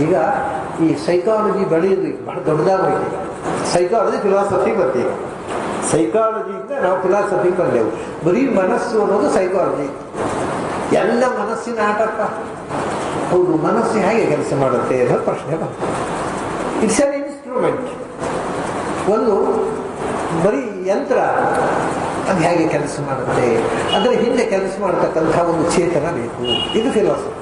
ಈಗ ಈ ಸೈಕಾಲಜಿ ಬೆಳೆಯೋದು ಬಹಳ ದೊಡ್ಡದಾಗೋಯ್ತು. ಸೈಕಾಲಜಿ ಫಿಲಾಸಫಿ ಬರ್ತೀವಿ. ಸೈಕಾಲಜಿಯಿಂದ ನಾವು ಫಿಲಾಸಫಿ ಬಂದೆವು. ಬರೀ ಮನಸ್ಸು ಅನ್ನೋದು ಸೈಕಾಲಜಿ. ಎಲ್ಲ ಮನಸ್ಸಿನ ಆಟಪ್ಪ. ಹೌದು, ಮನಸ್ಸು ಹೇಗೆ ಕೆಲಸ ಮಾಡುತ್ತೆ ಅನ್ನೋ ಪ್ರಶ್ನೆ ಬಂತು. It's an instrument. ಒಂದು ಬರೀ ಯಂತ್ರ, ಅದು ಹೇಗೆ ಕೆಲಸ ಮಾಡುತ್ತೆ, ಅದರ ಹಿಂದೆ ಕೆಲಸ ಮಾಡತಕ್ಕಂಥ ಒಂದು ಚೇತನ ಬೇಕು. ಇದು ಫಿಲಾಸಫಿ.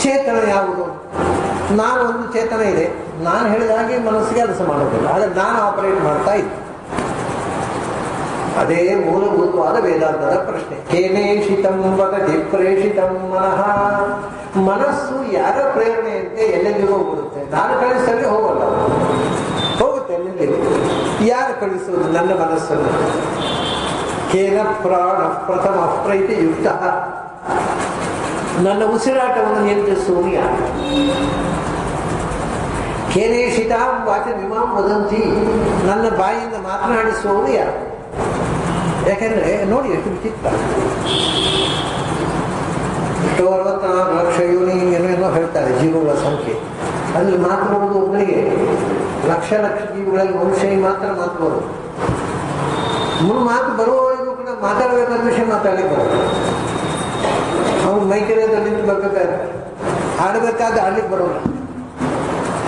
ಚೇತನ ಯಾವುದು? ನಾನು ಒಂದು ಚೇತನ ಇದೆ, ನಾನು ಹೇಳಿದ ಹಾಗೆ ಮನಸ್ಸಿಗೆ ಕೆಲಸ ಮಾಡೋದಿಲ್ಲ, ಆದರೆ ನಾನು ಆಪರೇಟ್ ಮಾಡ್ತಾ ಇದ್ದೆ. ಅದೇ ಮೂಲಭೂತವಾದ ವೇದಾಂತದ ಪ್ರಶ್ನೆ. ಕೇನೇಷಿತಂ ವದತಿ ಪ್ರೇಷಿತಂ ಮನಃ. ಮನಸ್ಸು ಯಾರ ಪ್ರೇರಣೆಯಂತೆ ಎಲ್ಲೆಲ್ಲಿ ಹೋಗ್ಬಿಡುತ್ತೆ. ನಾನು ಕಳಿಸಲು ಹೋಗಲ್ಲ, ಹೋಗುತ್ತೆ ಎಲ್ಲೆಲ್ಲಿ. ಯಾರು ಕಳಿಸುವುದು ನನ್ನ ಮನಸ್ಸನ್ನು? ಕೇನ ಪ್ರಾಣ ಪ್ರಥಮ ಪ್ರೈತಿ ಯುಕ್ತ. ನನ್ನ ಉಸಿರಾಟವನ್ನು ನಿಯಂತ್ರಿಸುವುದು ಯಾರು? ಕೇನೇಷಿತಾಂ ವಾಚಮಿಮಾಂ ವದಂತಿ. ನನ್ನ ಬಾಯಿಂದ ಮಾತನಾಡಿಸುವುದು ಯಾರು? ಯಾಕೆಂದ್ರೆ ನೋಡಿ ಎಷ್ಟು ವಿಚಿತ್ರ. 64 ಲಕ್ಷ ಯೋನಿ ಏನೋ ಹೇಳ್ತಾರೆ ಜೀವಗಳ ಸಂಖ್ಯೆ. ಅಲ್ಲಿ ಮಾತನಾಡುವುದು ಒಬ್ಬರಿಗೆ, ಲಕ್ಷ ಲಕ್ಷ ಜೀವಗಳಲ್ಲಿ ಮನುಷ್ಯನಿಗೆ ಮಾತ್ರ ಮಾತನಾಡುವುದು. ಮಾತು ಬರುವವರೆಗೂ ಕೂಡ ಮಾತಾಡಬೇಕಾದ ವಿಷಯ ಮಾತಾಡಲಿಕ್ಕೆ ಬರೋದು. ಅವನು ಮೈಕೆರೆಯಲ್ಲಿ ನಿಂತು ಬರ್ಬೇಕಾದ್ರೆ ಆಡಬೇಕಾದ ಆಡ್ಲಿಕ್ಕೆ ಬರೋಲ್ಲ.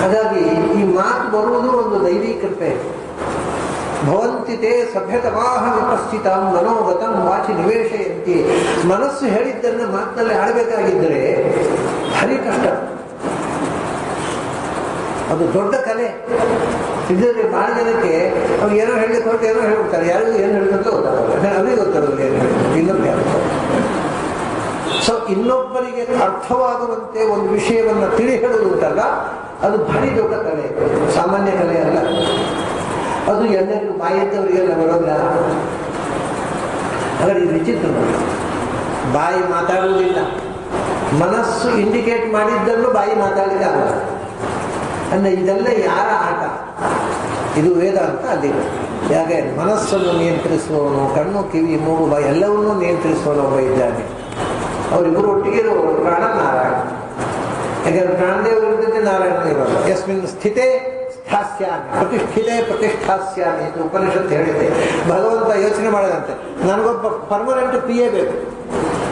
ಹಾಗಾಗಿ ಈ ಮಾತು ಬರುವುದು ಒಂದು ದೈವೀಕೃಪೆ. ಭವಂತಿತೆ ಸಭ್ಯತಮಾಹ ವಿಪಸ್ಥಿತಾಂ ಮನೋಗತಂ ವಾಚಿ ನಿವೇಶಯಂತಿ. ಮನಸ್ಸು ಹೇಳಿದ್ದನ್ನು ಮಾತಿನಲ್ಲಿ ಆಡಬೇಕಾಗಿದ್ದರೆ ಭಾರಿ ಕಷ್ಟ. ಅದು ದೊಡ್ಡ ಕಲೆ. ಇದರಲ್ಲಿ ಭಾಳ ಜನಕ್ಕೆ ಅವ್ರು ಏನೋ ಹೇಳಲಿಕ್ಕೆ ಹೊರಟು ಏನೋ ಹೇಳ್ಬಿಡ್ತಾರೆ. ಯಾರಿಗೂ ಏನು ಹೇಳಿದಂತ ಗೊತ್ತಾಗಲ್ಲ. ಅವರಿಗೆ ಗೊತ್ತಾಗಲ್ಲ ಏನು ಹೇಳಿದ್ರು, ಇನ್ನೊಬ್ಬರು ಯಾರು. ಸೊ ಇನ್ನೊಬ್ಬರಿಗೆ ಅರ್ಥವಾಗುವಂತೆ ಒಂದು ವಿಷಯವನ್ನು ತಿಳಿ ಹೇಳುವುದುಂಟಲ್ಲ, ಅದು ಭಾರಿ ದೊಡ್ಡ ಕಲೆ, ಸಾಮಾನ್ಯ ಕಲೆ ಅಲ್ಲ. ಅದು ಎಲ್ಲರಿಗೂ ಬಾಯಿದ್ದವರಿಗೆಲ್ಲ ಬರೋಲ್ಲ. ಹಾಗಾದ್ರೆ ಇದು ವಿಚಿತ್ರ. ಬಾಯಿ ಮಾತಾಡುವುದಿಲ್ಲ, ಮನಸ್ಸು ಇಂಡಿಕೇಟ್ ಮಾಡಿದ್ದನ್ನು ಬಾಯಿ ಮಾತಾಡಲಿಕ್ಕೆ ಆಗಲ್ಲ. ಅಂದ್ರೆ ಇದೆಲ್ಲ ಯಾರ ಆಟ? ಇದು ವೇದಾಂತ ಅಲ್ಲಿದೆ. ಯಾಕೆ ಮನಸ್ಸನ್ನು ನಿಯಂತ್ರಿಸುವವನು, ಕಣ್ಣು ಕಿವಿ ಮೂಗು ಬಾಯಿ ಎಲ್ಲವನ್ನೂ ನಿಯಂತ್ರಿಸುವವನು ಒಬ್ಬ ಇದ್ದಾನೆ. ಅವರಿಬ್ಬರು ಒಟ್ಟಿಗೆ ಇರುವವರು ಪ್ರಾಣ ನಾರಾಯಣ. ಯಾಕಂದ್ರೆ ಪ್ರಾಣದೇವರು ಇರ್ತದೆ, ನಾರಾಯಣ ಇರೋದು. ಯಸ್ಮಿನ್ ಸ್ಥಿತೇ ಸ್ಥಾಸ್ಯಾಮಿ ಪ್ರತಿಷ್ಠಿತೆ ಪ್ರತಿಷ್ಠಾಸ್ಯಾಮಿ ಅಂತ ಉಪನಿಷತ್ತು ಹೇಳಿದೆ. ಭಗವಂತ ಯೋಚನೆ ಮಾಡಿದಂತೆ, ನನಗೊಬ್ಬ ಪರ್ಮನೆಂಟ್ PA ಬೇಕು,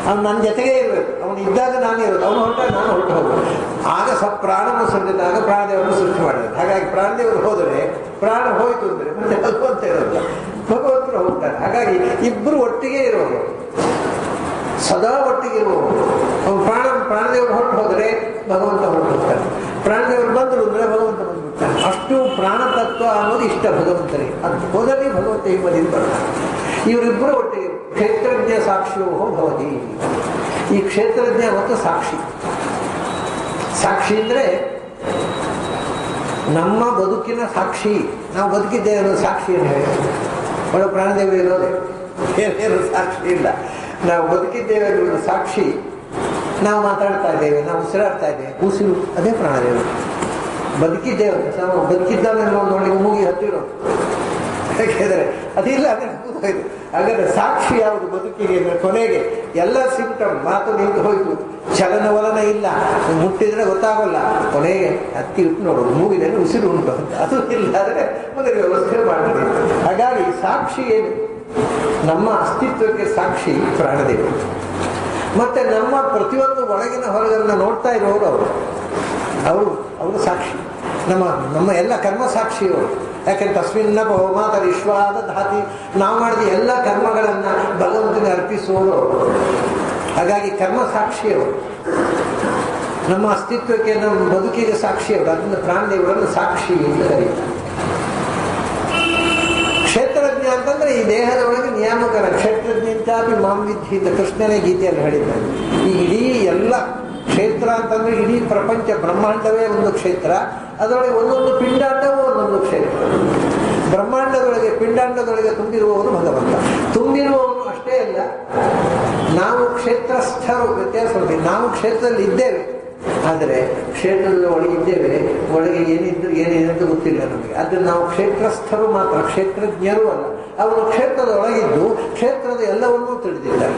ಅವನು ನನ್ನ ಜೊತೆಗೇ ಇರಬೇಕು. ಅವನು ಇದ್ದಾಗ ನಾನು ಇರೋದು, ಅವನು ಹೊರಟಾಗ ನಾನು ಹೊರಟು ಹೋಗೋದು. ಆಗ ಪ್ರಾಣವನ್ನು ಸೃಷ್ಟಿಸಿದಾಗ ಪ್ರಾಣದೇವರನ್ನು ಸೃಷ್ಟಿ ಮಾಡಿದೆ. ಹಾಗಾಗಿ ಪ್ರಾಣದೇವರು ಹೋದರೆ ಪ್ರಾಣ ಹೋಯಿತು ಅಂದರೆ ಮತ್ತೆ ಭಗವಂತ ಇರೋಲ್ಲ, ಭಗವಂತರು ಹೋಗ್ತಾರೆ. ಹಾಗಾಗಿ ಇಬ್ಬರು ಒಟ್ಟಿಗೆ ಇರೋರು, ಸದಾ ಒಟ್ಟಿಗೆ ಇರುವವರು. ಅವನು ಪ್ರಾಣದೇವರು ಹೊರಟು ಹೋದರೆ ಭಗವಂತ ಹೊರಟು ಹೋಗ್ತಾನೆ, ಪ್ರಾಣದೇವರು ಬಂದರು ಅಂದರೆ ಭಗವಂತ ಬಂದ್ಬಿಡ್ತಾನೆ. ಅಷ್ಟು ಪ್ರಾಣತತ್ವ ಅನ್ನೋದು ಇಷ್ಟ ಭಗವಂತನಿಗೆ. ಅದು ಹೋದಲ್ಲಿ ಭಗವಂತ ಹಿಂಬದಿಯಿಂದ ಬರ್ತಾನೆ. ಇವರಿಬ್ಬರು ಒಟ್ಟಿಗೆ ಕ್ಷೇತ್ರಜ್ಞ ಸಾಕ್ಷಿಯೋ ಭವತಿ. ಈ ಕ್ಷೇತ್ರಜ್ಞ ಮತ್ತು ಸಾಕ್ಷಿ. ಸಾಕ್ಷಿ ಅಂದರೆ ನಮ್ಮ ಬದುಕಿನ ಸಾಕ್ಷಿ. ನಾವು ಬದುಕಿದ್ದೇವೆ ಅನ್ನೋದು ಸಾಕ್ಷಿಯನ್ನು ಹೇಳಿ. ಒಳ್ಳೆ ಪ್ರಾಣದೇವರು ಇರೋದೇ, ಏನೇನು ಸಾಕ್ಷಿ ಇಲ್ಲ. ನಾವು ಬದುಕಿದ್ದೇವೆ ಅನ್ನೋದು ಸಾಕ್ಷಿ. ನಾವು ಮಾತಾಡ್ತಾ ಇದ್ದೇವೆ, ನಾವು ಉಸಿರಾಡ್ತಾ ಇದ್ದೇವೆ, ಉಸಿರು ಅದೇ ಪ್ರಾಣದೇವರು. ಬದುಕಿದ್ದೇವೆ, ನಾವು ಬದುಕಿದ್ದಾನೆ ನೋಡಿ ಮೂಗಿ ಹತ್ತಿರೋದು. ಯಾಕೆಂದರೆ ಅದಿಲ್ಲ ಅಂದರೆ ಹೋಯ್ತು. ಹಾಗಾದ್ರೆ ಸಾಕ್ಷಿ ಯಾವುದು ಬದುಕಿಗೆ? ಕೊನೆಗೆ ಎಲ್ಲ ಸಿಂಪ್ಟಮ್, ಮಾತು ನಿಂತು ಹೋಯ್ತು, ಚಲನವಲನ ಇಲ್ಲ, ಮುಟ್ಟಿದ್ರೆ ಗೊತ್ತಾಗಲ್ಲ, ಕೊನೆಗೆ ಹತ್ತಿ ಇಟ್ಟು ನೋಡೋದು, ಮೂಗಿನಲ್ಲಿ ಉಸಿರು ಉಂಟು ಅಂತ. ಅದು ಇಲ್ಲ ಆದರೆ ಮೊದಲು ವ್ಯವಸ್ಥೆ ಮಾಡಿ. ಹಾಗಾಗಿ ಸಾಕ್ಷಿ ಏನು? ನಮ್ಮ ಅಸ್ತಿತ್ವಕ್ಕೆ ಸಾಕ್ಷಿ ಪ್ರಾಣದೇವರು. ಮತ್ತೆ ನಮ್ಮ ಪ್ರತಿಯೊಂದು ಒಳಗಿನ ಹೊರಗನ್ನ ನೋಡ್ತಾ ಇರೋರು ಅವರು ಸಾಕ್ಷಿ. ನಮ್ಮ ಎಲ್ಲ ಕರ್ಮ ಸಾಕ್ಷಿಯವರು. ಯಾಕೆಂದ್ರೆ ತಸ್ಮಿನ್ನ ಬಹುಮಾತ ವಿಶ್ವಾದ ಧಾತಿ. ನಾವು ಮಾಡಿದ ಎಲ್ಲ ಕರ್ಮಗಳನ್ನು ಭಗವಂತನಿಗೆ ಅರ್ಪಿಸುವವರು. ಹಾಗಾಗಿ ಕರ್ಮ ಸಾಕ್ಷಿಯವರು. ನಮ್ಮ ಅಸ್ತಿತ್ವಕ್ಕೆ, ನಮ್ಮ ಬದುಕಿಗೆ ಸಾಕ್ಷಿಯವರು. ಅದನ್ನು ಪ್ರಾಣದೇವರನ್ನು ಸಾಕ್ಷಿ ಅಂತ ಕರೀತಾರೆ. ಕ್ಷೇತ್ರಜ್ಞ ಅಂತಂದ್ರೆ ಈ ದೇಹದ ಒಳಗೆ ನಿಯಾಮಕರ. ಕ್ಷೇತ್ರಜ್ಞಂತಾಪಿ ಮಾಂ ವಿದ್ಧಿ ಅಂತ ಕೃಷ್ಣನೇ ಗೀತೆಯಲ್ಲಿ ಹೇಳಿದ್ದಾರೆ. ಈ ಇಡೀ ಎಲ್ಲ ಕ್ಷೇತ್ರ ಅಂತಂದ್ರೆ ಇಡೀ ಪ್ರಪಂಚ ಬ್ರಹ್ಮಾಂಡವೇ ಒಂದು ಕ್ಷೇತ್ರ. ಅದರೊಳಗೆ ಒಂದೊಂದು ಪಿಂಡಾಂಡವೂ ಒಂದೊಂದು ಕ್ಷೇತ್ರ. ಬ್ರಹ್ಮಾಂಡದೊಳಗೆ ಪಿಂಡಾಂಡದೊಳಗೆ ತುಂಬಿರುವವನು ಭಗವಂತ. ತುಂಬಿರುವವನು ಅಷ್ಟೇ ಅಲ್ಲ, ನಾವು ಕ್ಷೇತ್ರಸ್ಥರು. ವ್ಯತ್ಯಾಸ ನೋಡಿ, ನಾವು ಕ್ಷೇತ್ರದಲ್ಲಿ ಇದ್ದೇವೆ, ಆದರೆ ಕ್ಷೇತ್ರದ ಒಳಗಿದ್ದೇವೆ. ಒಳಗೆ ಏನಿದ್ರು ಏನೇನಂತ ಗೊತ್ತಿಲ್ಲ ನಮಗೆ. ಆದರೆ ನಾವು ಕ್ಷೇತ್ರಸ್ಥರು ಮಾತ್ರ, ಕ್ಷೇತ್ರಜ್ಞರು ಅಲ್ಲ. ಅವರು ಕ್ಷೇತ್ರದ ಒಳಗಿದ್ದು ಕ್ಷೇತ್ರದ ಎಲ್ಲವನ್ನೂ ತಿಳಿದಿದ್ದಾರೆ.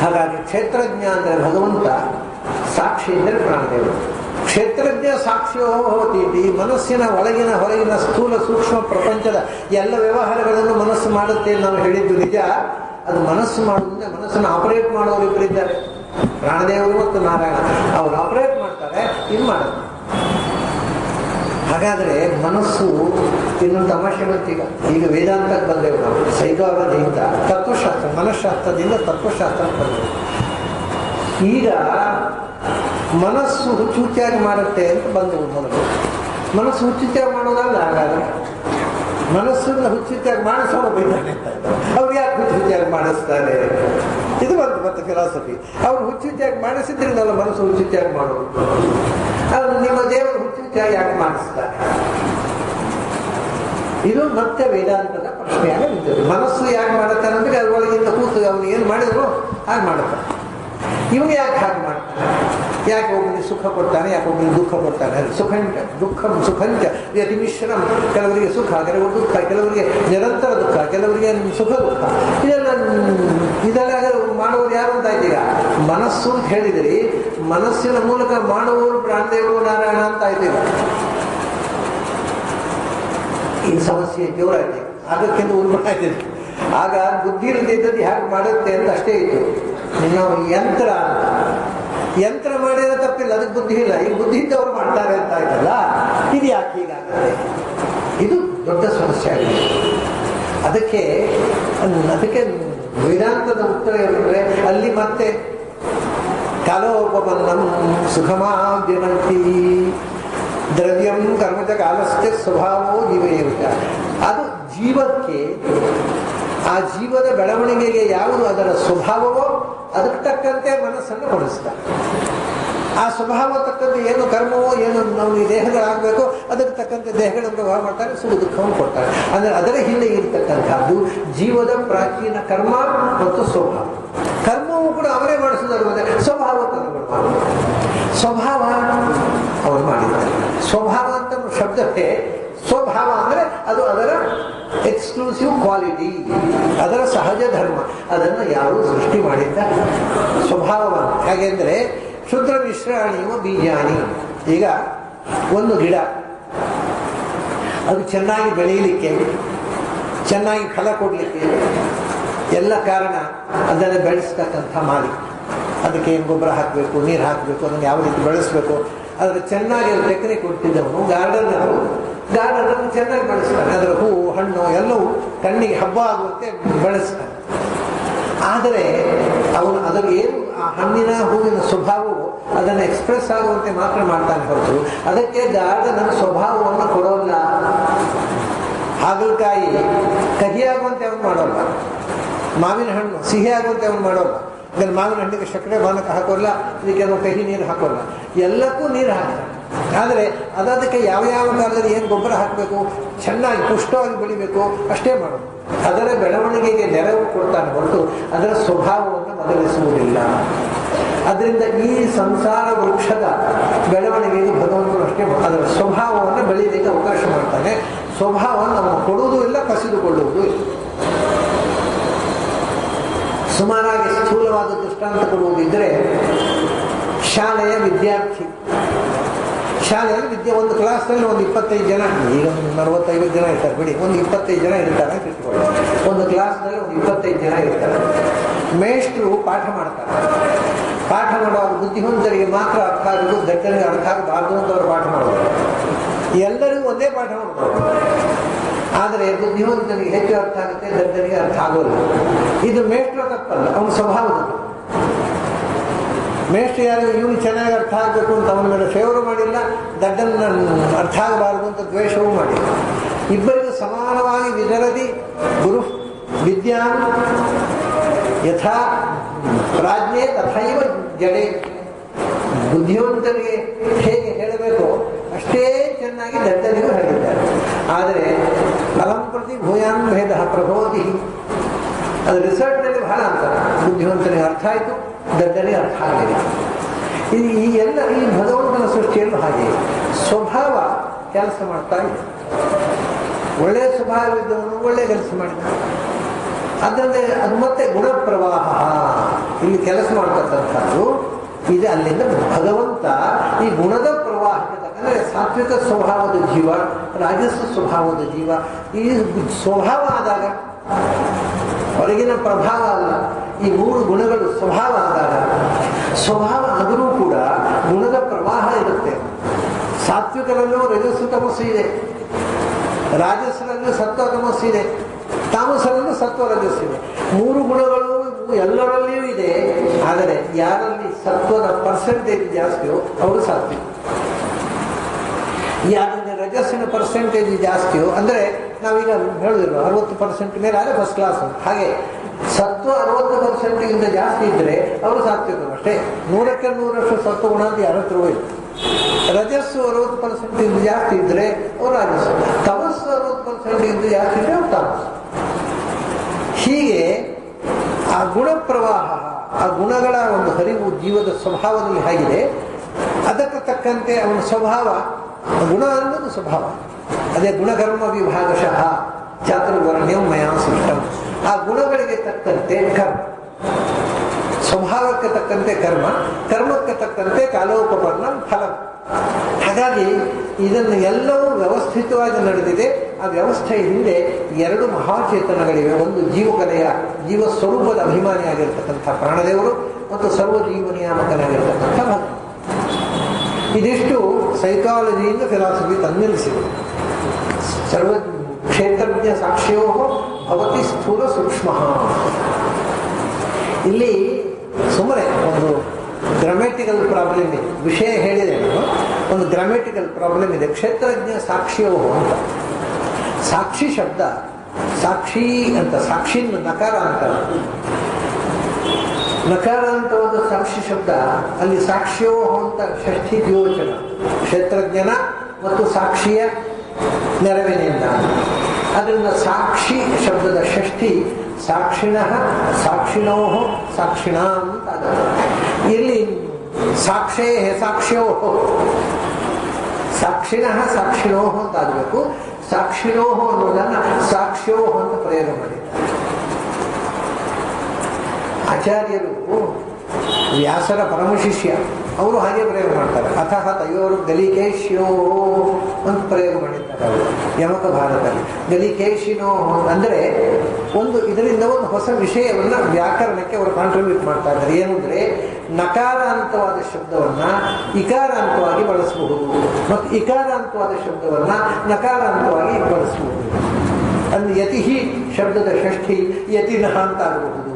ಹಾಗಾಗಿ ಕ್ಷೇತ್ರಜ್ಞ ಅಂದರೆ ಭಗವಂತ, ಸಾಕ್ಷಿ ಅಂದರೆ ಪ್ರಾಣದೇವರು. ಕ್ಷೇತ್ರಜ್ಞ ಸಾಕ್ಷಿಯೋ ಹೋತೀತಿ, ಮನಸ್ಸಿನ ಒಳಗಿನ ಹೊರಗಿನ ಸ್ಥೂಲ ಸೂಕ್ಷ್ಮ ಪ್ರಪಂಚದ ಎಲ್ಲ ವ್ಯವಹಾರಗಳನ್ನು ಮನಸ್ಸು ಮಾಡುತ್ತೆ ನಾವು ಹೇಳಿದ್ದು ನಿಜ. ಅದು ಮನಸ್ಸು ಮಾಡುವುದರಿಂದ ಮನಸ್ಸನ್ನು ಆಪರೇಟ್ ಮಾಡೋರು ಇಬ್ಬರಿದ್ದಾರೆ, ಪ್ರಾಣದೇವರು ಮತ್ತು ನಾರಾಯಣ. ಅವರು ಆಪರೇಟ್ ಮಾಡ್ತಾರೆ, ಇದು ಮಾಡೋದು. ಹಾಗಾದರೆ ಮನಸ್ಸು ಇನ್ನೊಂದು ತಮಾಷೆ ಬಂತೀಗ. ಈಗ ವೇದಾಂತಕ್ಕೆ ಬಂದೆವು ನಾವು, ಸೈಕಾಲಜಿಯಿಂದ ತತ್ವಶಾಸ್ತ್ರ, ಮನಃಶಾಸ್ತ್ರದಿಂದ ತತ್ವಶಾಸ್ತ್ರಕ್ಕೆ ಬಂದೆವು. ಈಗ ಮನಸ್ಸು ಹುಚ್ಚುಚ್ಚಾಗಿ ಮಾಡುತ್ತೆ ಅಂತ ಬಂದೆವು. ಮೊದಲು ಮನಸ್ಸು ಹುಚ್ಚುಚ್ಚಾಗಿ ಮಾಡೋದಲ್ಲ. ಹಾಗಾದರೆ ಮನಸ್ಸನ್ನು ಹುಚ್ಚುಚ್ಚಾಗಿ ಮಾಡಿಸೋರು ಬೈತಾನೆ ಅಂತ ಇದ್ದಾರೆ. ಅವ್ರು ಯಾಕೆ ಹುಚ್ಚುಚ್ಚಾಗಿ ಮಾಡಿಸ್ತಾರೆ? ಇದು ಬಂತು ಮತ್ತೆ ಫಿಲಾಸಫಿ. ಅವ್ರು ಹುಚ್ಚುಚ್ಚಾಗಿ ಮಾಡಿಸಿದ್ರಿಂದಲ್ಲ ಮನಸ್ಸು ಹುಚ್ಚುಚ್ಚಾಗಿ ಮಾಡೋದು. ಅವರು ನಿಮ್ಮ ದೇವರು ಹುಚ್ಚುಚ್ಚಾಗಿ ಯಾಕೆ ಮಾಡಿಸ್ತಾರೆ? ಇದು ಮತ್ತೆ ವೇದಾಂತದ ಪ್ರಶ್ನೆಯಾಗಿ ನಿಂತಿದೆ. ಮನಸ್ಸು ಯಾಕೆ ಮಾಡುತ್ತಾನೆ ಅಂದರೆ ಅದರೊಳಗಿಂದ ಕೂತು ಅವನು ಏನು ಮಾಡಿದ್ರು ಹಾಗೆ ಮಾಡುತ್ತಾನೆ. ಇವನು ಯಾಕೆ ಹಾಗೆ ಮಾಡ್ತಾನೆ? ಯಾಕೆ ಒಬ್ಬನಿಗೆ ಸುಖ ಕೊಡ್ತಾನೆ, ಯಾಕೆ ಒಬ್ಬನಿಗೆ ದುಃಖ ಕೊಡ್ತಾನೆ? ಸುಖಂಚ ದುಃಖಂ ಸುಖಂಚ ಯತಿ ಮಿಶ್ರಂ. ಕೆಲವರಿಗೆ ಸುಖ, ಕೆಲವರಿಗೆ ದುಃಖ, ಕೆಲವರಿಗೆ ನಿರಂತರ ದುಃಖ, ಕೆಲವರಿಗೆ ಸುಖ ದುಃಖ. ಇದೆಲ್ಲ ಮಾಡುವವರು ಯಾರು ಅಂತ ಆಯ್ತು. ಈಗ ಮನಸ್ಸು ಅಂತ ಹೇಳಿದ್ರಿ, ಮನಸ್ಸಿನ ಮೂಲಕ ಮಾಡುವವರು ಪ್ರಾಣದೇವರು ನಾರಾಯಣ ಅಂತ ಆಯ್ತು. ಈಗ ಈ ಸಮಸ್ಯೆ ಜೋರಾಯ್ತು. ಅದಕ್ಕಿಂತ ಉಲ್ಬಣ ಆಯ್ತಿದೆ. ಆಗ ಬುದ್ಧಿ ಇಲ್ಲದಿದ್ದದ್ದು ಹ್ಯಾಕೆ ಮಾಡುತ್ತೆ ಅಂತ ಅಷ್ಟೇ ಇತ್ತು. ನಾವು ಯಂತ್ರ ಯಂತ್ರ ಮಾಡಿದ್ರೆ ತಪ್ಪಿಲ್ಲ, ಅದಕ್ಕೆ ಬುದ್ಧಿ ಇಲ್ಲ. ಈಗ ಬುದ್ಧಿ ಇದ್ದವ್ರು ಮಾಡ್ತಾರೆ ಅಂತ ಆಯ್ತಲ್ಲ, ಇದು ಯಾಕೆ ಹೀಗಾಗುತ್ತೆ? ಇದು ದೊಡ್ಡ ಸಮಸ್ಯೆ ಆಗಿದೆ. ಅದಕ್ಕೆ ವೇದಾಂತದ ಉತ್ತರ ಏನಂದ್ರೆ, ಅಲ್ಲಿ ಮತ್ತೆ ಕಾಲೋಪಬಂಧಂ ಸುಖಮಾದ್ಯಮಂತಿ ದ್ರವ್ಯಂ ಕರ್ಮಜ ಕಾಲಸ್ಥೆ ಸ್ವಭಾವೋ ಜೀವಯೇವಿತ. ಅದು ಜೀವಕ್ಕೆ, ಆ ಜೀವದ ಬೆಳವಣಿಗೆಗೆ ಯಾವುದು ಅದರ ಸ್ವಭಾವವೋ ಅದಕ್ಕೆ ತಕ್ಕಂತೆ ಮನಸ್ಸನ್ನು ಕೊಡಿಸ್ತಾರೆ. ಆ ಸ್ವಭಾವ ತಕ್ಕಂತೆ ಏನು ಕರ್ಮವೋ, ಏನು ನಾವು ಈ ದೇಹಗಳಾಗಬೇಕೋ ಅದಕ್ಕೆ ತಕ್ಕಂತೆ ದೇಹಗಳನ್ನು ವ್ಯವಹಾರ ಮಾಡ್ತಾರೆ, ಸುಖ ದುಃಖವನ್ನು ಕೊಡ್ತಾರೆ. ಅಂದರೆ ಅದರ ಹಿಂದೆ ಇರತಕ್ಕಂಥದ್ದು ಜೀವದ ಪ್ರಾಚೀನ ಕರ್ಮ ಮತ್ತು ಸ್ವಭಾವ. ಕರ್ಮವೂ ಕೂಡ ಅವರೇ ಮಾಡಿಸೋದರ ಸ್ವಭಾವ ಸ್ವಭಾವ ಅವರು ಮಾಡಿದ್ದಾರೆ. ಸ್ವಭಾವ ಅಂತ ಶಬ್ದಕ್ಕೆ ಸ್ವಭಾವ ಅಂದರೆ ಅದು ಅದರ ಎಕ್ಸ್ಕ್ಲೂಸಿವ್ ಕ್ವಾಲಿಟಿ, ಅದರ ಸಹಜ ಧರ್ಮ. ಅದನ್ನು ಯಾರು ಸೃಷ್ಟಿ ಮಾಡಿದ್ದ ಸ್ವಭಾವವನ್ನು. ಹೇಗೆಂದರೆ ಶುದ್ರ ಮಿಶ್ರಾಣಿಯು ಬೀಜಾನಿ. ಈಗ ಒಂದು ಗಿಡ ಅದು ಚೆನ್ನಾಗಿ ಬೆಳೆಯಲಿಕ್ಕೆ, ಚೆನ್ನಾಗಿ ಫಲ ಕೊಡಲಿಕ್ಕೆ ಎಲ್ಲ ಕಾರಣ ಅದನ್ನು ಬೆಳೆಸ್ತಕ್ಕಂಥ ಮಾಲಿ. ಅದಕ್ಕೆ ಏನು ಗೊಬ್ಬರ ಹಾಕಬೇಕು, ನೀರು ಹಾಕಬೇಕು, ಅದನ್ನು ಯಾವ ರೀತಿ ಬೆಳೆಸಬೇಕು, ಅದರ ಚೆನ್ನಾಗಿ ಟೆಕ್ನಿಕ್ ಕೊಡ್ತಿದ್ದವನು ಗಾರ್ಡನರು ಚೆನ್ನಾಗಿ ಬೆಳೆಸ್ತಾನೆ. ಅದರ ಹೂವು ಹಣ್ಣು ಎಲ್ಲವೂ ಕಣ್ಣಿಗೆ ಹಬ್ಬ ಆಗುವಂತೆ ಬೆಳೆಸ್ತಾನೆ. ಆದರೆ ಅವನು ಅದರ ಏನು ಆ ಹಣ್ಣಿನ ಹೂವಿನ ಸ್ವಭಾವವು ಅದನ್ನು ಎಕ್ಸ್ಪ್ರೆಸ್ ಆಗುವಂತೆ ಮಾತ್ರ ಮಾಡ್ತಾನೆ ಹೊರತು ಅದಕ್ಕೆ ಗಾರ್ಡನರ ಸ್ವಭಾವವನ್ನು ಕೊಡೋಲ್ಲ. ಹಾಗಲಕಾಯಿ ಕಹಿ ಆಗುವಂತೆ ಅವನು ಮಾಡೋಲ್ಲ, ಮಾವಿನ ಹಣ್ಣು ಸಿಹಿ ಆಗುವಂತೆ ಅವನು ಮಾಡೋಲ್ಲ. ಇದನ್ನು ಮಾವಿನ ಹಣ್ಣಿಗೆ ಸಕ್ಕರೆ ಪಾನಕ ಹಾಕೋಲ್ಲ, ಇದಕ್ಕೆ ಕಹಿ ನೀರು ಹಾಕೋಲ್ಲ, ಎಲ್ಲಕ್ಕೂ ನೀರು ಹಾಕ್ತಾನೆ. ಆದರೆ ಅದಕ್ಕೆ ಯಾವ ಕಾಲದಲ್ಲಿ ಏನು ಗೊಬ್ಬರ ಹಾಕಬೇಕು, ಚೆನ್ನಾಗಿ ಪುಷ್ಟವಾಗಿ ಬೆಳಿಬೇಕು ಅಷ್ಟೇ ಮಾಡೋದು. ಅದರ ಬೆಳವಣಿಗೆಗೆ ನೆರವು ಕೊಡ್ತಾನೆ ಹೊರತು ಅದರ ಸ್ವಭಾವವನ್ನು ಬದಲಿಸುವುದಿಲ್ಲ. ಅದರಿಂದ ಈ ಸಂಸಾರ ವೃಕ್ಷದ ಬೆಳವಣಿಗೆಗೆ ಭಗವಂತನು ಅಷ್ಟೇ ಅದರ ಸ್ವಭಾವವನ್ನು ಬೆಳೀಲಿಕ್ಕೆ ಅವಕಾಶ ಮಾಡ್ತಾನೆ. ಸ್ವಭಾವವನ್ನು ಅವನು ಕೊಡುವುದೂ ಇಲ್ಲ, ಕಸಿದುಕೊಳ್ಳುವುದೂ ಇಲ್ಲ. ಸುಮಾರಾಗಿ ಸ್ಥೂಲವಾದ ದೃಷ್ಟಾಂತ ಕೊಡುವುದಿದ್ದರೆ, ಶಾಲೆಯ ವಿದ್ಯಾರ್ಥಿ, ಶಾಲೆಯಲ್ಲಿ ಒಂದು ಕ್ಲಾಸ್ನಲ್ಲಿ ಒಂದು 25 ಜನ, ಈಗ 40-50 ಜನ ಇರ್ತಾರೆ ಬಿಡಿ, ಒಂದು 25 ಜನ ಇರ್ತಾರೆ ಅಂತ ಇಟ್ಕೊಳ್ಳಿ. ಒಂದು ಕ್ಲಾಸ್ನಲ್ಲಿ ಒಂದು 25 ಜನ ಇರ್ತಾರೆ. ಮೇಷ್ಟ್ರು ಪಾಠ ಮಾಡ್ತಾರೆ. ಪಾಠ ಮಾಡುವಾಗ ಬುದ್ಧಿವಂತರಿಗೆ ಮಾತ್ರ ಅರ್ಥ ಆಗೋದು, ದಡ್ಡರಿಗೆ ಅರ್ಥ ಆಗಬಾರ್ದು ಅಂತ ಅವರು ಪಾಠ ಮಾಡೋದು. ಎಲ್ಲರಿಗೂ ಒಂದೇ ಪಾಠ ಮಾಡೋದು. ಆದರೆ ಬುದ್ಧಿವಂತನಿಗೆ ಹೆಚ್ಚು ಅರ್ಥ ಆಗುತ್ತೆ, ದಡ್ಡನಿಗೆ ಅರ್ಥ ಆಗೋಲ್ಲ. ಇದು ಮೇಷ್ಟ್ರ ತಪ್ಪಲ್ಲ, ಅವನ ಸ್ವಭಾವದ. ಮೇಷ್ಟ್ರು ಯಾರು ಇವನು ಚೆನ್ನಾಗಿ ಅರ್ಥ ಆಗಬೇಕು ಅಂತ ಅವನ ಮೇಲೆ ಫೇವರು ಮಾಡಿಲ್ಲ, ದಡ್ಡನ ಅರ್ಥ ಆಗಬಾರದು ಅಂತ ದ್ವೇಷವೂ ಮಾಡಿಲ್ಲ. ಇಬ್ಬರಿಗೂ ಸಮಾನವಾಗಿ ವಿದರದಿ ಗುರು ವಿದ್ಯಾ ಯಥಾ ಪ್ರಾಜ್ಞೆ ತಥೈವ ಜಡೆ. ಬುದ್ಧಿವಂತನಿಗೆ ಹೇಗೆ ಹೇಳಬೇಕೋ ಅಷ್ಟೇ ಚೆನ್ನಾಗಿ ದಡ್ಡನಿಗೂ ಹೇಳಿದ್ದಾರೆ. ಆದರೆ ಫಲಂ ಪ್ರತಿ ಭೂಯಾನ್ ಭೇದ ಪ್ರಭೋತಿ. ಅದು ರಿಸರ್ಚ್ನಲ್ಲಿ ಬಹಳ ಅಂತಾರೆ. ಬುದ್ಧಿವಂತನಿಗೆ ಅರ್ಥ ಆಯಿತು, ದಡ್ಡನಿಗೆ ಅರ್ಥ ಆಗಲಿಲ್ಲ. ಈ ಭಗವಂತನ ಸೃಷ್ಟಿಯಲ್ಲೂ ಹಾಗೆ ಸ್ವಭಾವ ಕೆಲಸ ಮಾಡ್ತಾ ಇದೆ. ಒಳ್ಳೆಯ ಸ್ವಭಾವವಿದ್ದವನು ಒಳ್ಳೆಯ ಕೆಲಸ ಮಾಡಿದ, ಅದನ್ನೇ ಅದು ಮತ್ತೆ ಗುಣಪ್ರವಾಹ ಇಲ್ಲಿ ಕೆಲಸ ಮಾಡ್ತಕ್ಕಂಥದ್ದು ಇದೆ. ಅಲ್ಲಿಂದ ಭಗವಂತ ಈ ಗುಣದ ಪ್ರವಾಹಕ್ಕೆ ಅಂದರೆ ಸಾತ್ವಿಕ ಸ್ವಭಾವದ ಜೀವ, ರಾಜಸ ಸ್ವಭಾವದ ಜೀವ, ಈ ಸ್ವಭಾವ ಆದಾಗ ಹೊರಗಿನ ಪ್ರಭಾವ ಅಲ್ಲ, ಈ 3 ಗುಣಗಳು ಸ್ವಭಾವ ಆದಾಗ, ಸ್ವಭಾವ ಆದರೂ ಕೂಡ ಗುಣದ ಪ್ರವಾಹ ಇರುತ್ತೆ. ಸಾತ್ವಿಕರಲ್ಲೂ ರಜಸ್ಸು ತಮಸ್ಸು ಇದೆ, ರಾಜಸರಲ್ಲೂ ಸತ್ವ ತಮಸ್ಸು ಇದೆ, ತಾಮಸರಲ್ಲೂ ಸತ್ವ ರಜಸ್ಸಿದೆ. 3 ಗುಣಗಳು ಎಲ್ಲರಲ್ಲಿಯೂ ಇದೆ. ಆದರೆ ಯಾರಲ್ಲಿ ಸತ್ವದ ಪರ್ಸೆಂಟೇಜ್ ಜಾಸ್ತಿಯೋ ಅವರು ಸಾತ್ವಿಕ, ಯಾರಲ್ಲಿ ರಜಸ್ಸಿನ ಪರ್ಸೆಂಟೇಜ್ ಜಾಸ್ತಿಯೋ ಅಂದರೆ ನಾವೀಗ ಹೇಳಿದ್ರು 60% ಮೇಲೆ ಆದರೆ ಫಸ್ಟ್ ಕ್ಲಾಸ್. ಹಾಗೆ ಸತ್ವ 60%ಗಿಂತ ಜಾಸ್ತಿ ಇದ್ದರೆ ಅವರು ಸಾತ್ವಿಕರು ಅಷ್ಟೇ. 100ಕ್ಕೆ 100ರಷ್ಟು ಸತ್ವಗುಣ ಅಂತ ಯಾರ ಹತ್ರವೂ ಇಲ್ಲ. ರಜಸ್ಸು 60%ಗಿಂತ ಜಾಸ್ತಿ ಇದ್ದರೆ ಅವರು ರಾಜಸ್ಸು, ತಮಸ್ಸು 60%ಗಿಂತ ಜಾಸ್ತಿ ಇದ್ದರೆ ಅವರು ತಾಮಸ್ಸು. ಹೀಗೆ ಆ ಗುಣ ಪ್ರವಾಹ, ಆ ಗುಣಗಳ ಒಂದು ಹರಿವು ಜೀವದ ಸ್ವಭಾವದಲ್ಲಿ ಹೇಗಿದೆ, ಅದಕ್ಕೆ ತಕ್ಕಂತೆ ಅವನ ಸ್ವಭಾವ, ಗುಣ ಅನ್ನೋದು ಸ್ವಭಾವ. ಅದೇ ಗುಣಕರ್ಮ ವಿಭಾಗಶಃ ಚಾತುರ್ವರ್ಣ್ಯಂ ಮಯಾ ಸೃಷ್ಟಂ. ಆ ಗುಣಗಳಿಗೆ ತಕ್ಕಂತೆ ಕರ್ಮ, ಸ್ವಭಾವಕ್ಕೆ ತಕ್ಕಂತೆ ಕರ್ಮ, ಕರ್ಮಕ್ಕೆ ತಕ್ಕಂತೆ ಕಾಲೋಪಪನ್ನ ಫಲ. ಹಾಗಾಗಿ ಇದನ್ನು ಎಲ್ಲವೂ ವ್ಯವಸ್ಥಿತವಾಗಿ ನಡೆದಿದೆ. ಆ ವ್ಯವಸ್ಥೆಯ ಹಿಂದೆ 2 ಮಹಾಚೇತನಗಳಿವೆ. ಒಂದು ಜೀವಕಲೆಯ ಜೀವ ಸ್ವರೂಪದ ಅಭಿಮಾನಿಯಾಗಿರ್ತಕ್ಕಂಥ ಪ್ರಾಣದೇವರು ಮತ್ತು ಸರ್ವಜೀವ ನಿಯಾಮಕನಾಗಿರ್ತಕ್ಕಂಥ ಭಕ್ತ. ಇದಿಷ್ಟು ಸೈಕಾಲಜಿಯಿಂದ ಫಿಲಾಸಫಿ ತಂದಿರಿಸಿದೆ. ಸರ್ವ ಕ್ಷೇತ್ರಜ್ಞ ಸಾಕ್ಷ್ಯೋ ಭವತಿ ಸ್ಥೂಲ ಸೂಕ್ಷ್ಮ. ಇಲ್ಲಿ ಸುಮ್ಮನೆ ಒಂದು ಗ್ರಾಮೆಟಿಕಲ್ ಪ್ರಾಬ್ಲಮ್ ಇದೆ. ವಿಷಯ ಹೇಳಿದೆ ನಾನು, ಒಂದು ಗ್ರಾಮೆಟಿಕಲ್ ಪ್ರಾಬ್ಲಮ್ ಇದೆ. ಕ್ಷೇತ್ರಜ್ಞ ಸಾಕ್ಷ್ಯೋ ಅಂತ ಸಾಕ್ಷಿ ಶಬ್ದ, ಸಾಕ್ಷಿ ಅಂತ ಸಾಕ್ಷಿನ ನಕಾರ ಅಂತ, ನಕಾರಾಂತವಾದ ಸಾಕ್ಷಿ ಶಬ್ದ ಅಲ್ಲಿ ಸಾಕ್ಷ್ಯೋ ಅಂತ ಷಷ್ಠಿ ದ್ಯೋಚನ, ಕ್ಷೇತ್ರಜ್ಞನ ಮತ್ತು ಸಾಕ್ಷಿಯ ನೆರವಿನಿಂದ. ಅದರಿಂದ ಸಾಕ್ಷಿ ಶಬ್ದದ ಷಷ್ಠಿ ಸಾಕ್ಷಿಣಃ, ಸಾಕ್ಷಿಣೋ, ಸಾಕ್ಷಿಣ ಅಂತ ಆಗುತ್ತೆ. ಇಲ್ಲಿ ಸಾಕ್ಷೇ ಸಾಕ್ಷ್ಯೋ, ಸಾಕ್ಷಿಣಃ ಸಾಕ್ಷಿಣೋ ಅಂತ ಆಗಬೇಕು. ಸಾಕ್ಷಿಣೋ ಅನ್ನೋದನ್ನ ಸಾಕ್ಷ್ಯೋ ಅಂತ ಪ್ರಯೋಗ ಮಾಡಿದ್ದಾರೆ ಆಚಾರ್ಯರು. ವ್ಯಾಸರ ಪರಮಶಿಷ್ಯ ಅವರು ಹಾಗೆ ಪ್ರಯೋಗ ಮಾಡ್ತಾರೆ. ಅಥಃ ತಯೋರು ಗಲಿಕೇಶ್ಯೋ ಅಂತ ಪ್ರಯೋಗ ಮಾಡಿದ್ದಾರೆ ಅವರು ಯಮಕ ಭಾರತದಲ್ಲಿ. ಗಲಿಕೇಶಿನೋ ಅಂದರೆ ಒಂದು ಇದರಿಂದ ಒಂದು ಹೊಸ ವಿಷಯವನ್ನು ವ್ಯಾಕರಣಕ್ಕೆ ಅವರು ಕಾಂಟ್ರಿಬ್ಯೂಟ್ ಮಾಡ್ತಾ ಇದ್ದಾರೆ. ಏನು ಅಂದರೆ ನಕಾರಾಂತವಾದ ಶಬ್ದವನ್ನ ಇಕಾರಾಂತವಾಗಿ ಬಳಸಬಹುದು ಮತ್ತು ಇಕಾರಾಂತವಾದ ಶಬ್ದವನ್ನ ನಕಾರಾಂತವಾಗಿ ಬಳಸಬಹುದು. ಅಂದ್ರೆ ಯತಿಹಿ ಶಬ್ದದ ಷಷ್ಠಿ ಯತಿನಃ ಅಂತ ಆಗಬಹುದು.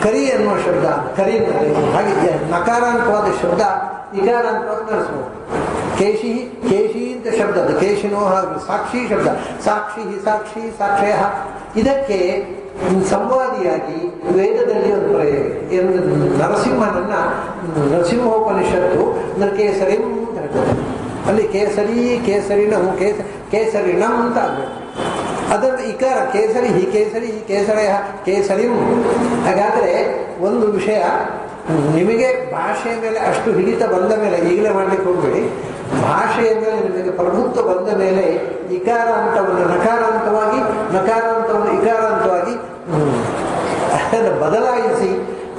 ಕರಿ ಅನ್ನುವ ಶಬ್ದ ಕರಿ, ಹಾಗೆ ನಕಾರಾಂತವಾದ ಶಬ್ದ ಇಕಾರಾಂತವಾಗಿ ನಡೆಸಬಹುದು. ಕೇಶಿ ಕೇಶಿ ಅಂತ ಶಬ್ದ, ಅದು ಕೇಶಿನೋ ಹಾಗೆ. ಸಾಕ್ಷಿ ಶಬ್ದ ಸಾಕ್ಷಿ ಸಾಕ್ಷಿ ಸಾಕ್ಷಯ. ಇದಕ್ಕೆ ಸಂವಾದಿಯಾಗಿ ವೇದದಲ್ಲಿ ಒಂದು ಪ್ರಯೋಗ. ನರಸಿಂಹನನ್ನ ನರಸಿಂಹೋಪನಿಷತ್ತು ನರಕೇಸರಿ ಅಂತ ಹೇಳ್ತಾರೆ. ಅಲ್ಲಿ ಕೇಸರಿ ಕೇಸರಿಣಂ ಕೇಸರಿಣಂ ಅಂತ ಆಗಬೇಕು. ಅದನ್ನು ಇಕಾರ ಕೇಸರಿ ಹಿ ಕೇಸರಿ ಹಿ ಕೇಸರಯ ಕೇಸರಿಂ. ಹಾಗಾದರೆ ಒಂದು ವಿಷಯ, ನಿಮಗೆ ಭಾಷೆಯ ಮೇಲೆ ಅಷ್ಟು ಹಿಡಿತ ಬಂದ ಮೇಲೆ ಈಗಲೇ ಮಾಡಲಿಕ್ಕೆ ಹೋಗಬೇಡಿ. ಭಾಷೆಯ ಮೇಲೆ ನಿಮಗೆ ಪ್ರಭುತ್ವ ಬಂದ ಮೇಲೆ ಇಕಾರಾಂತವನ್ನು ನಕಾರಾಂತವಾಗಿ, ನಕಾರಾಂತವನ್ನು ಇಕಾರಾಂತವಾಗಿ ಅದನ್ನು ಬದಲಾಯಿಸಿ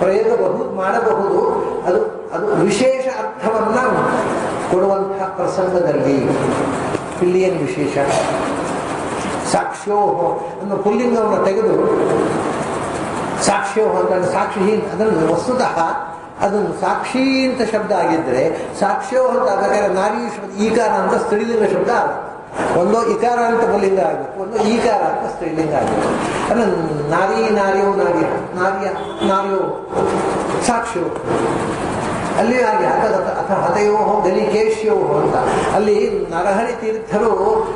ಪ್ರಯೋಗ ಮಾಡಬಹುದು. ಅದು ಅದು ವಿಶೇಷ ಅರ್ಥವನ್ನ ಕೊಡುವಂತಹ ಪ್ರಸಂಗದಲ್ಲಿ ಇಲ್ಲಿ ಏನು ವಿಶೇಷ? ಸಾಕ್ಷ್ಯೋಹ ಅನ್ನೋ ಪುಲ್ಲಿಂಗವನ್ನು ತೆಗೆದು ಸಾಕ್ಷ್ಯೋಹ ಅಂತ ಸಾಕ್ಷಿ, ಅದನ್ನು ವಸ್ತುತಃ ಅದನ್ನು ಸಾಕ್ಷಿ ಅಂತ ಶಬ್ದ ಆಗಿದ್ದರೆ ಸಾಕ್ಷ್ಯೋಹ ಅಂತ ಬೇಕಾದ್ರೆ ನಾರಿ ಶಬ್ದ ಈಕಾರ ಅಂತ ಸ್ತ್ರೀಲಿಂಗ ಶಬ್ದ ಆಗುತ್ತೆ. ಒಂದು ಇಕಾರ ಅಂತ ಪುಲ್ಲಿಂಗ ಆಗಬೇಕು, ಒಂದು ಈಕಾರ ಅಂತ ಸ್ತ್ರೀಲಿಂಗ ಆಗಬೇಕು. ಅಂದ್ರೆ ನಾರಿ ನಾರ್ಯೋ ನಾರ್ಯ ನಾರ್ಯ ನಾರ್ಯೋ ಸಾಕ್ಷ್ಯೋ ಅಲ್ಲಿ ಹಾಗೆ ಅಥ ಹತಯೋ ಗಲಿಕೇಶ್ಯೋ ಅಂತ. ಅಲ್ಲಿ ನರಹರಿ ತೀರ್ಥರು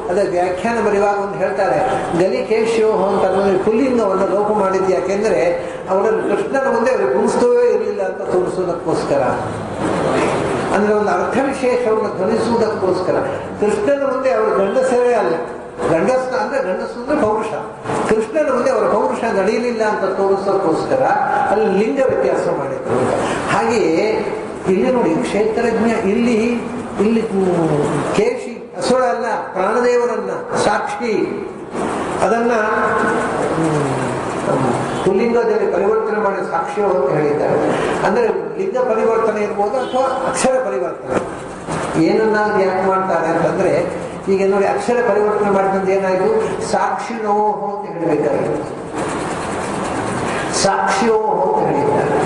ಅದರ ವ್ಯಾಖ್ಯಾನ ಬರೆಯುವಾಗ ಒಂದು ಹೇಳ್ತಾರೆ, ಗಲಿಕೇಶ್ಯೋ ಅಂತ ಅನ್ನೋದು ಪುಲ್ಲಿಂಗವನ್ನು ಲೋಪ ಮಾಡಿದ್ದು ಯಾಕೆಂದ್ರೆ ಅವರಲ್ಲಿ ಕೃಷ್ಣನ ಮುಂದೆ ಅವ್ರಿಗೆ ಗುಣಿಸ್ತವೇ ಇರಲಿಲ್ಲ ಅಂತ ತೋರಿಸೋದಕ್ಕೋಸ್ಕರ. ಅಂದ್ರೆ ಒಂದು ಅರ್ಥ ವಿಶೇಷವನ್ನು ಧ್ವನಿಸುವುದಕ್ಕೋಸ್ಕರ. ಕೃಷ್ಣನ ಮುಂದೆ ಅವರು ಗಂಡಸರೇ ಅಲ್ಲ, ಗಂಡಸ ಅಂದ್ರೆ ಗಂಡಸು ಅಂದ್ರೆ ಪೌರುಷ. ಕೃಷ್ಣನ ಮುಂದೆ ಅವರ ಪೌರುಷ ನಡೆಯಲಿಲ್ಲ ಅಂತ ತೋರಿಸೋಕ್ಕೋಸ್ಕರ ಅಲ್ಲಿ ಲಿಂಗ ವ್ಯತ್ಯಾಸ ಮಾಡಿದ್ರು. ಹಾಗೆಯೇ ಇಲ್ಲಿ ನೋಡಿ, ಕ್ಷೇತ್ರಜ್ಞ ಇಲ್ಲಿ ಇಲ್ಲಿ ಕೇಶಿ ಅಸುರಲ್ಲ ಪ್ರಾಣದೇವರನ್ನ ಸಾಕ್ಷಿ, ಅದನ್ನ ಪುಲ್ಲಿಂಗದಲ್ಲಿ ಪರಿವರ್ತನೆ ಮಾಡಿ ಸಾಕ್ಷ್ಯ ಅಂತ ಹೇಳಿದ್ದಾರೆ. ಅಂದ್ರೆ ಲಿಂಗ ಪರಿವರ್ತನೆ ಇರ್ಬೋದು ಅಥವಾ ಅಕ್ಷರ ಪರಿವರ್ತನೆ. ಏನನ್ನ ಯಾಕೆ ಮಾಡ್ತಾರೆ ಅಂತಂದ್ರೆ, ಈಗ ನೋಡಿ ಅಕ್ಷರ ಪರಿವರ್ತನೆ ಮಾಡಿದಂದು ಏನಾಯ್ತು, ಸಾಕ್ಷಿಣೋಹೋ ಅಂತ ಹೇಳಬೇಕಾಗಿತ್ತು. ಸಾಕ್ಷ್ಯೋಹೋ ಅಂತ ಹೇಳಿದ್ದಾರೆ.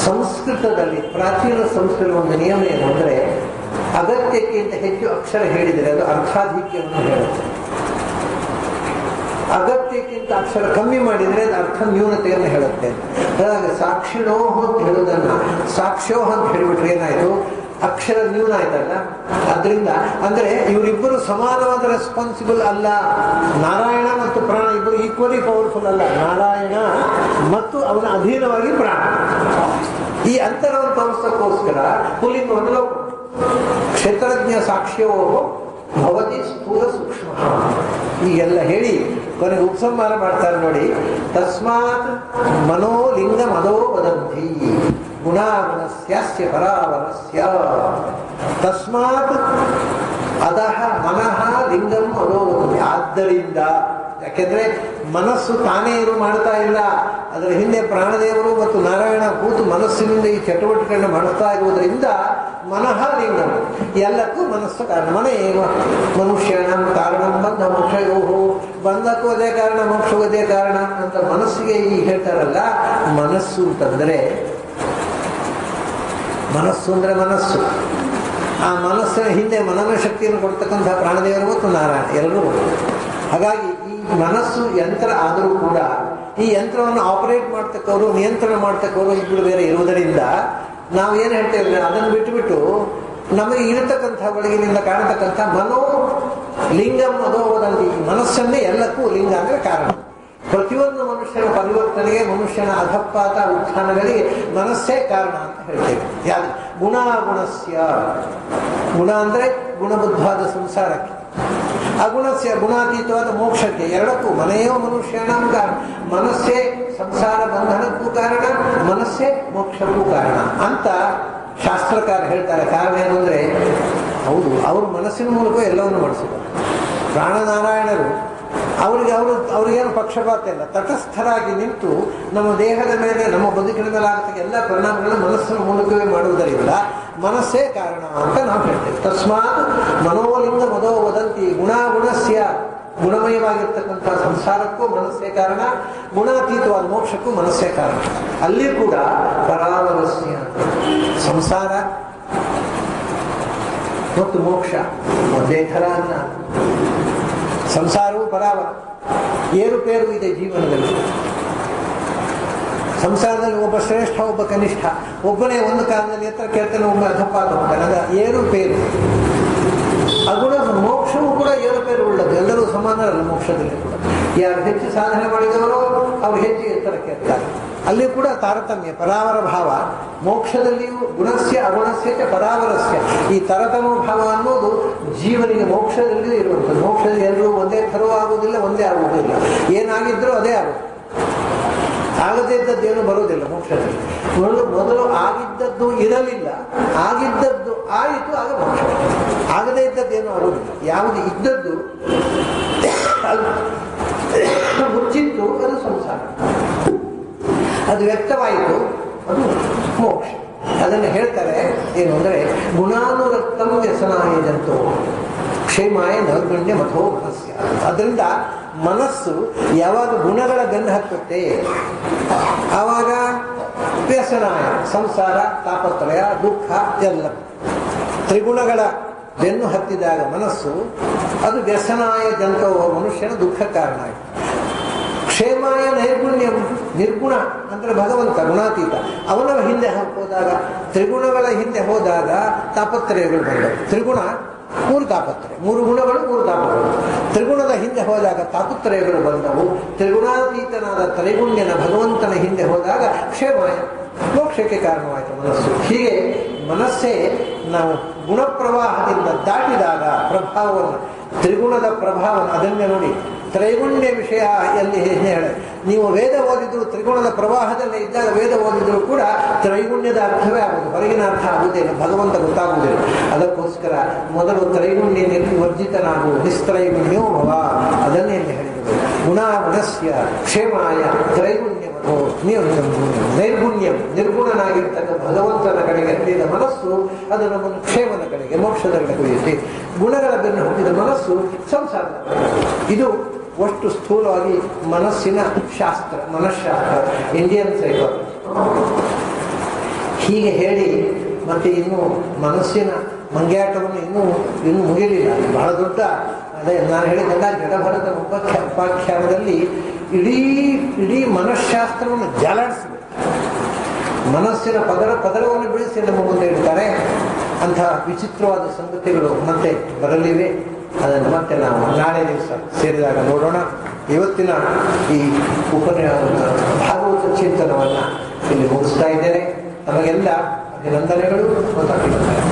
ಸಂಸ್ಕೃತದಲ್ಲಿ ಪ್ರಾಚೀನ ಸಂಸ್ಕೃತ ಒಂದು ನಿಯಮ ಏನು ಅಂದ್ರೆ, ಅಗತ್ಯಕ್ಕಿಂತ ಹೆಚ್ಚು ಅಕ್ಷರ ಹೇಳಿದರೆ ಅದು ಅರ್ಥಾಧಿಕ್ಯವನ್ನು ಹೇಳುತ್ತೆ. ಅಗತ್ಯಕ್ಕಿಂತ ಅಕ್ಷರ ಕಮ್ಮಿ ಮಾಡಿದರೆ ಅದು ಅರ್ಥ ನ್ಯೂನತೆಯನ್ನು ಹೇಳುತ್ತೆ. ಹಾಗಾಗಿ ಸಾಕ್ಷಿಣೋಹ ಅಂತ ಹೇಳುವುದನ್ನ ಸಾಕ್ಷ್ಯೋಹ ಅಂತ ಹೇಳಿಬಿಟ್ರೆ ಏನಾಯ್ತು, ಅಕ್ಷರ ನ್ಯೂನ ಆಯ್ತಲ್ಲ. ಅದರಿಂದ ಅಂದ್ರೆ ಇವರಿಬ್ಬರು ಸಮಾನವಾದ ರೆಸ್ಪಾನ್ಸಿಬಲ್ ಅಲ್ಲ. ನಾರಾಯಣ ಮತ್ತು ಪ್ರಾಣ ಇಬ್ಬರು ಈಕ್ವಲಿ ಪವರ್ಫುಲ್ ಅಲ್ಲ. ನಾರಾಯಣ ಮತ್ತು ಅವನ ಅಧೀನವಾಗಿ ಪ್ರಾಣ. ಈ ಅಂತರವನ್ನು ತೋರಿಸೋಕ್ಕೋಸ್ಕರ ಪುಲ್ಲಿಂಗವನ್ನು ಕ್ಷೇತ್ರಜ್ಞ ಸಾಕ್ಷ್ಯೋ ಭವತಿ ಸ್ಥೂಲ ಸೂಕ್ಷ್ಮ ಈಗೆಲ್ಲ ಹೇಳಿ ಕೊನೆಗೆ ಉಪಸಂಹಾರ ಮಾಡ್ತಾರೆ ನೋಡಿ. ತಸ್ಮಾತ್ ಮನೋಲಿಂಗ ಮದೋ ವದಂತಿ ಗುಣಾಗುಣಸ್ಯಾಸ್ಯ ಪರಾವರಸ್ಯ. ತಸ್ಮಾತ್ ಅದಹ ಮನಃ ಲಿಂಗಂ ಮದೋ ವದಂತಿ. ಆದ್ದರಿಂದ, ಯಾಕೆಂದ್ರೆ ಮನಸ್ಸು ತಾನೇ ಮಾಡ್ತಾ ಇಲ್ಲ, ಅದರ ಹಿಂದೆ ಪ್ರಾಣದೇವರು ಮತ್ತು ನಾರಾಯಣ ಕೂತು ಮನಸ್ಸಿನಿಂದ ಈ ಚಟುವಟಿಕೆಯನ್ನು ಮಾಡ್ತಾ ಇರುವುದರಿಂದ ಮನಃ ಲಿಂಗಂ, ಎಲ್ಲಕ್ಕೂ ಮನಸ್ಸು ಕಾರಣ. ಮನ ಏವ ಮನುಷ್ಯನ ಕಾರಣ ಬಂಧ ಮೋಕ್ಷಯೋಹೋ, ಬಂಧಕ್ಕೂ ಅದೇ ಕಾರಣ ಮೋಕ್ಷವೂ ಅದೇ ಕಾರಣ ಅಂತ ಮನಸ್ಸಿಗೆ ಈ ಹೇಳ್ತಾರಲ್ಲ. ಮನಸ್ಸು ಅಂತಂದ್ರೆ, ಮನಸ್ಸು ಅಂದ್ರೆ ಮನಸ್ಸು, ಆ ಮನಸ್ಸಿನ ಹಿಂದೆ ಮನನ ಶಕ್ತಿಯನ್ನು ಕೊಡ್ತಕ್ಕಂಥ ಪ್ರಾಣದೇವರು ಮತ್ತು ನಾರಾಯಣ ಎಲ್ಲರೂ ಕೊಡ್ತಾರೆ. ಹಾಗಾಗಿ ಈ ಮನಸ್ಸು ಯಂತ್ರ ಆದರೂ ಕೂಡ ಈ ಯಂತ್ರವನ್ನು ಆಪರೇಟ್ ಮಾಡ್ತಕ್ಕವರು, ನಿಯಂತ್ರಣ ಮಾಡ್ತಕ್ಕವರು ಇಬ್ಬರು ಬೇರೆ ಇರುವುದರಿಂದ ನಾವು ಏನು ಹೇಳ್ತೇವೆ, ಅದನ್ನು ಬಿಟ್ಟುಬಿಟ್ಟು ನಮಗೆ ಇರತಕ್ಕಂಥ ಒಳಗಿನಿಂದ ಕಾಣತಕ್ಕಂಥ ಮನೋ ಲಿಂಗಂ ಅದೋವದಲ್ಲಿ ಮನಸ್ಸನ್ನೇ ಎಲ್ಲಕ್ಕೂ ಲಿಂಗ ಅಂದ್ರೆ ಕಾರಣ. ಪ್ರತಿಯೊಂದು ಮನುಷ್ಯನ ಪರಿವರ್ತನೆಗೆ, ಮನುಷ್ಯನ ಅಧಪಾತ ಉತ್ಥಾನಗಳಿಗೆ ಮನಸ್ಸೇ ಕಾರಣ ಅಂತ ಹೇಳ್ತೇವೆ. ಯಾವುದು ಗುಣಾಗುಣಸ್ಯ, ಗುಣ ಅಂದ್ರೆ ಗುಣಬದ್ಧವಾದ ಸಂಸಾರಕ್ಕೆ, ಅಗುಣಸ್ಯ ಗುಣಾತೀತವಾದ ಮೋಕ್ಷಕ್ಕೆ, ಎರಡಕ್ಕೂ ಮನೆಯೋ ಮನುಷ್ಯನ ಕಾರಣ. ಮನಸ್ಸೇ ಸಂಸಾರ ಬಂಧನಕ್ಕೂ ಕಾರಣ, ಮನಸ್ಸೇ ಮೋಕ್ಷಕ್ಕೂ ಕಾರಣ ಅಂತ ಶಾಸ್ತ್ರಕಾರ ಹೇಳ್ತಾರೆ. ಕಾರಣ ಏನು ಅಂದ್ರೆ, ಹೌದು, ಅವರು ಮನಸ್ಸಿನ ಮೂಲಕ ಎಲ್ಲವನ್ನು ಮಾಡಿಸಿದ್ದಾರೆ. ಪ್ರಾಣನಾರಾಯಣರು ಅವ್ರಿಗೇನು ಪಕ್ಷಪಾತ ಇಲ್ಲ, ತಟಸ್ಥರಾಗಿ ನಿಂತು ನಮ್ಮ ದೇಹದ ಮೇಲೆ, ನಮ್ಮ ಬದುಕಿನ ಮೇಲೆ ಆಗತಕ್ಕ ಎಲ್ಲ ಪರಿಣಾಮಗಳನ್ನು ಮನಸ್ಸಿನ ಮೂಲಕವೇ ಮಾಡುವುದರಿಂದ ಮನಸ್ಸೇ ಕಾರಣ ಅಂತ ನಾವು ಹೇಳ್ತೇವೆ. ತಸ್ಮಾತ್ ಮನೋಲಿಂಗ ಮದೋ ವದಂತಿ ಗುಣಾಗುಣಸ್ಯ, ಗುಣಮಯವಾಗಿರ್ತಕ್ಕಂಥ ಸಂಸಾರಕ್ಕೂ ಮನಸ್ಸೇ ಕಾರಣ, ಗುಣಾತೀತವಾದ ಮೋಕ್ಷಕ್ಕೂ ಮನಸ್ಸೇ ಕಾರಣ. ಅಲ್ಲಿ ಕೂಡ ಪರಾವರಸ್ಯ, ಸಂಸಾರ ಮತ್ತು ಮೋಕ್ಷ ಒಂದೇ ಥರ ಅಲ್ಲ. ಸಂಸಾರವು ಪರಾವರ, ಏರುಪೇರು ಇದೆ ಜೀವನದಲ್ಲಿ. ಸಂಸಾರದಲ್ಲಿ ಒಬ್ಬ ಶ್ರೇಷ್ಠ, ಒಬ್ಬ ಕನಿಷ್ಠ, ಒಬ್ಬನೇ ಒಂದು ಕಾಲದಲ್ಲಿ ಎತ್ತರ ಕೇಳ್ತಾನೆ, ಒಬ್ಬ ಅಧಪಾತ ಹೋಗ್ತಾನೆ. ಅದ ಏರುಪೇರು. ಅಗುಣ ಮೋಕ್ಷವೂ ಕೂಡ ಏರುಪೇರು ಉಳ್ಳದು. ಎಲ್ಲರೂ ಸಮಾನರಲ್ಲ ಮೋಕ್ಷದಲ್ಲಿ ಕೂಡ. ಯಾರು ಹೆಚ್ಚು ಸಾಧನೆ ಮಾಡಿದವರೋ ಅವ್ರು ಹೆಚ್ಚು ಎತ್ತರಕ್ಕೆ ಇರ್ತಾರೆ. ಅಲ್ಲಿ ಕೂಡ ತಾರತಮ್ಯ, ಪರಾವರ ಭಾವ. ಮೋಕ್ಷದಲ್ಲಿಯೂ ಗುಣಸ್ಯ ಅಗುಣಸ್ಯ ಚ ಪರಾವರಸ್ಯ, ಈ ತಾರತಮ್ಯ ಭಾವ ಅನ್ನೋದು ಜೀವನಿಗೆ ಮೋಕ್ಷದಲ್ಲಿಯೂ ಇರುವಂಥದ್ದು. ಮೋಕ್ಷದಲ್ಲಿ ಎಲ್ಲರೂ ಒಂದೇ ಥರವೂ ಆಗುವುದಿಲ್ಲ, ಒಂದೇ ಆಗುವುದಿಲ್ಲ. ಏನಾಗಿದ್ರೂ ಅದೇ ಆಗುತ್ತೆ. ಆಗದೇ ಇದ್ದದ್ದೇನು ಬರುವುದಿಲ್ಲ ಮೋಕ್ಷದಲ್ಲಿ. ಮೊದಲು ಆಗಿದ್ದದ್ದು ಇರಲಿಲ್ಲ, ಆಗಿದ್ದದ್ದು ಆಯಿತು, ಆಗ ಮೋಕ್ಷ. ಆಗದೇ ಇದ್ದದ್ದೇನು ಆಗುವುದಿಲ್ಲ. ಯಾವುದು ಇದ್ದದ್ದು ಮುಚ್ಚಿತ್ತು ಅದು ಸಂಸಾರ, ಅದು ವ್ಯಕ್ತವಾಯಿತು ಅದು ಮೋಕ್ಷ. ಅದನ್ನು ಹೇಳ್ತಾರೆ ಏನು ಅಂದರೆ, ಗುಣಾನುರಕ್ತಂ ವ್ಯಸನಾಯ ಜಂತು ಕ್ಷೇಮಾಯ ನೈರ್ಗುಣ್ಯ ಮಥೋ ಮನಸ್ಯ. ಅದರಿಂದ ಮನಸ್ಸು ಯಾವಾಗ ಗುಣಗಳ ಬೆನ್ನು ಹತ್ತುತ್ತೆ ಆವಾಗ ವ್ಯಸನಾಯ, ಸಂಸಾರ, ತಾಪತ್ರಯ, ದುಃಖ ಎಲ್ಲ ತ್ರಿಗುಣಗಳ ಬೆನ್ನು ಹತ್ತಿದಾಗ ಮನಸ್ಸು ಅದು ವ್ಯಸನಾಯ ಜಂತೋ, ಮನುಷ್ಯನ ದುಃಖ ಕಾರಣ ಆಯಿತು. ಕ್ಷೇಮಾಯ ನೈರ್ಗುಣ್ಯ, ನಿರ್ಗುಣ ಅಂದರೆ ಭಗವಂತ ಗುಣಾತೀತ, ಅವನ ಹಿಂದೆ ಹೋದಾಗ, ತ್ರಿಗುಣಗಳ ಹಿಂದೆ ಹೋದಾಗ ತಾಪತ್ರಯಗಳು ಬಂದವು. ತ್ರಿಗುಣ ಮೂರು ತಾಪತ್ರಯ, ಮೂರು ಗುಣಗಳು ಮೂರು ತಾಪಗಳು. ತ್ರಿಗುಣದ ಹಿಂದೆ ಹೋದಾಗ ತಾಪತ್ರಯಗಳು ಬಂದವು. ತ್ರಿಗುಣಾತೀತನಾದ ತ್ರೈಗುಣ್ಯನ ಭಗವಂತನ ಹಿಂದೆ ಹೋದಾಗ ಕ್ಷೇಮಾಯ, ಮೋಕ್ಷಕ್ಕೆ ಕಾರಣವಾಯಿತು ಮನಸ್ಸು. ಹೀಗೆ ಮನಸ್ಸೇ ನಾವು ಗುಣಪ್ರವಾಹದಿಂದ ದಾಟಿದಾಗ ಪ್ರಭಾವವನ್ನು, ತ್ರಿಗುಣದ ಪ್ರಭಾವವನ್ನು, ಅದನ್ನೇ ನೋಡಿ ತ್ರೈಗುಣ್ಯ ವಿಷಯ ಎಲ್ಲಿ ಹೇಳಿ, ನೀವು ವೇದ ಓದಿದ್ರು ತ್ರಿಗುಣದ ಪ್ರವಾಹದಲ್ಲೇ ಇದ್ದಾಗ ವೇದ ಓದಿದ್ರು ಕೂಡ ತ್ರೈಗುಣ್ಯದ ಅರ್ಥವೇ ಆಗುವುದು, ಹೊರಗಿನ ಅರ್ಥ ಆಗುವುದಿಲ್ಲ, ಭಗವಂತ ಗೊತ್ತಾಗುವುದಿಲ್ಲ. ಅದಕ್ಕೋಸ್ಕರ ಮೊದಲು ತ್ರೈಗುಣ್ಯ ವರ್ಜಿತನಾಗುವುದು, ನಿಸ್ತ್ರೈಗುಣ್ಯೋ ಭವ, ಅದನ್ನೇ ಹೇಳಿದರು. ಗುಣಾಗುಣಸ್ಯ ಕ್ಷೇಮಾಯ ತ್ರೈಗುಣ್ಯಮೋ ನೈರ್ಗುಣ್ಯಂ ನಿರ್ಗುಣನಾಗಿರ್ತಕ್ಕ ಭಗವಂತನ ಕಡೆಗೆ ಹರಿದ ಮನಸ್ಸು ಅದು ನಮ್ಮನ್ನು ಕ್ಷೇಮದ ಕಡೆಗೆ ಮೋಕ್ಷದ ಕಡೆಗೆ ಒಯ್ಯುತ್ತೆ. ಗುಣಗಳ ಬೆನ್ನು ಹುಟ್ಟಿದ ಮನಸ್ಸು ಸಂಸಾರದ ಇದು ಅಷ್ಟು ಸ್ಥೂಲವಾಗಿ ಮನಸ್ಸಿನ ಶಾಸ್ತ್ರ, ಮನಃಶಾಸ್ತ್ರ, ಇಂಡಿಯನ್ ಸೈಕಾಲಜಿ ಹೀಗೆ ಹೇಳಿ ಮತ್ತೆ ಇನ್ನು ಮನಸ್ಸಿನ ಮಂಗ್ಯಾಟವನ್ನು ಇನ್ನೂ ಮುಗಿಲಿಲ್ಲ. ಬಹಳ ದೊಡ್ಡ ಅದೇ ನಾನು ಹೇಳಿದ್ದೆಲ್ಲ ಜಡಭರದ ಉಪಾಖ್ಯಾನದಲ್ಲಿ ಇಡೀ ಮನಃಶಾಸ್ತ್ರವನ್ನು ಜಾಲಾಡಿಸಬೇಕು. ಮನಸ್ಸಿನ ಪದರವನ್ನು ಬಿಡಿಸಿ ನಮ್ಮ ಮುಂದೆ ಇಡ್ತಾರೆ. ಅಂತಹ ವಿಚಿತ್ರವಾದ ಸಂಗತಿಗಳು ಮತ್ತೆ ಬರಲಿವೆ. ಅದನ್ನು ಮತ್ತೆ ನಾವು ನಾಳೆ ದಿವಸ ಸೇರಿದಾಗ ನೋಡೋಣ. ಇವತ್ತಿನ ಈ ಭಾಗವತ ಚಿಂತನವನ್ನು ಇಲ್ಲಿ ಮುಗಿಸ್ತಾ ಇದ್ದೇನೆ. ನಮಗೆಲ್ಲ ಅಭಿನಂದನೆಗಳು ಮತ್ತು ಅಭಿನಂದನೆ.